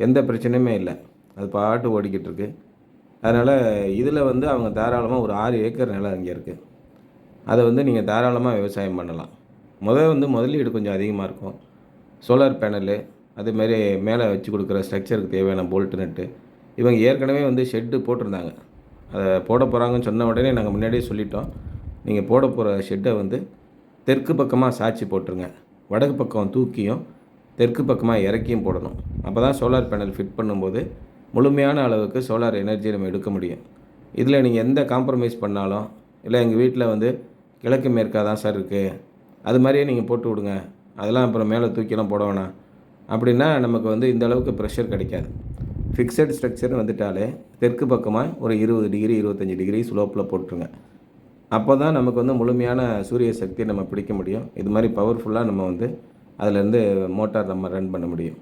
எந்த பிரச்சனையுமே இல்லை. அது பாட்டு ஓடிக்கிட்டு இருக்கு. அதனால் இதில் வந்து அவங்க தாராளமாக ஒரு 6 ஏக்கர் நிலம் அங்கே இருக்குது. அதை வந்து நீங்கள் தாராளமாக விவசாயம் பண்ணலாம். வந்து முதலீடு கொஞ்சம் அதிகமாக இருக்கும். சோலார் பேனலு, அதேமாரி மேலே வச்சு கொடுக்குற ஸ்ட்ரக்சருக்கு தேவையான போல்ட் நட்டு, இவங்க ஏற்கனவே வந்து ஷெட்டு போட்டிருந்தாங்க. அதை போட போகிறாங்கன்னு சொன்ன உடனே நாங்கள் முன்னாடியே சொல்லிட்டோம். நீங்கள் போட போகிற ஷெட்டை வந்து தெற்கு பக்கமாக சாய்ச்சி போட்டுருங்க. வடக்கு பக்கம் தூக்கியும் தெற்கு பக்கமாக இறக்கியும் போடணும். அப்போ தான் சோலார் பேனல் ஃபிட் பண்ணும்போது முழுமையான அளவுக்கு சோலார் எனர்ஜி நம்ம எடுக்க முடியும். இதில் நீங்கள் எந்த காம்ப்ரமைஸ் பண்ணாலும், இல்லை எங்கள் வீட்டில் வந்து கிழக்கு மேற்காக தான் சார் இருக்குது, அது மாதிரியே நீங்கள் போட்டு விடுங்க, அதெல்லாம் அப்புறம் மேலே தூக்கிலாம் போட வேணாம் அப்படின்னா நமக்கு வந்து இந்த அளவுக்கு ப்ரெஷர் கிடைக்காது. ஃபிக்ஸட் ஸ்ட்ரக்சர்னு வந்துட்டாலே தெற்கு பக்கமாக ஒரு 20 டிகிரி 25 டிகிரி ஸ்லோப்பில் போட்டுருங்க. அப்போ தான் நமக்கு வந்து முழுமையான சூரிய சக்தியை நம்ம பிடிக்க முடியும். இது மாதிரி பவர்ஃபுல்லாக நம்ம வந்து அதிலேருந்து மோட்டார் நம்ம ரன் பண்ண முடியும்.